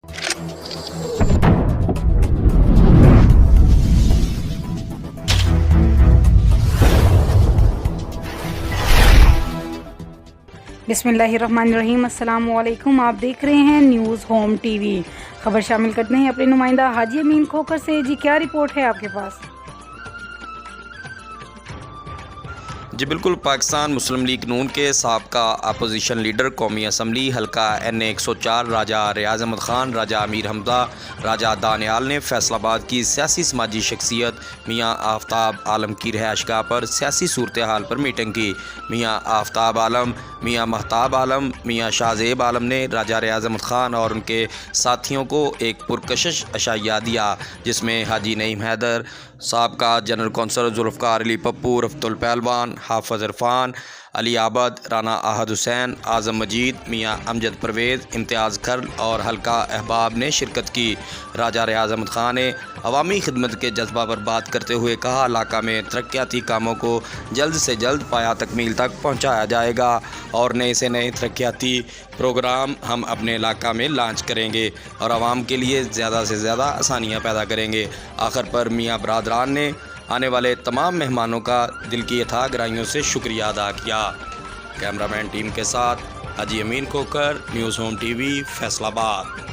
बिस्मिल्लाहिर्रहमानिर्रहीम। अस्सलाम वालेकुम। आप देख रहे हैं न्यूज़ होम टीवी। खबर शामिल करते हैं अपने नुमाइंदा हाजी अमीन खोकर से। जी क्या रिपोर्ट है आपके पास? जी बिल्कुल, पाकिस्तान मुस्लिम लीग नून के साबका अपोजिशन लीडर कौमी असम्बली हल्का NA 104 राजा रियाज अहमद ख़ान, राजा अमीर हमजा, राजा दानियाल ने फैसलाबाद की सियासी समाजी शख्सियत मियाँ आफ्ताब आलम की रहायशगाह पर सियासी सूरत हाल पर मीटिंग की। मियाँ आफ्ताब आलम, मियाँ महताब आलम, मियाँ शाहजेब आलम ने राजा रियाज अहमद ख़ान और उनके साथियों को एक पुरकशिश अशाइया दिया, जिसमें हाजी नईम हैदर, साबका जनरल कौंसल जुल्फ़िकार अली पप्पू, रफ़तुल पहलवान, हाफ़िज़ इरफ़ान, अली आबद, राना आहद हुसैन, आज़म मजीद, मियाँ अमजद परवेज़, इम्तियाज़ खर्ल और हल्का अहबाब ने शिरकत की। राजा रियाज अहमद ख़ान ने अवामी खिदमत के जज्बा पर बात करते हुए कहा, इलाका में तरक्याती कामों को जल्द से जल्द पाया तकमील तक पहुँचाया जाएगा और नए से नए तरक्याती प्रोग्राम हम अपने इलाका में लॉन्च करेंगे और आवाम के लिए ज़्यादा से ज़्यादा आसानियाँ पैदा करेंगे। आखिर पर मियाँ बरादरान ने आने वाले तमाम मेहमानों का दिल की अथाह गहराइयों से शुक्रिया अदा किया। कैमरामैन टीम के साथ हाजी अमीन खोकर, न्यूज़ होम टीवी, फैसलाबाद।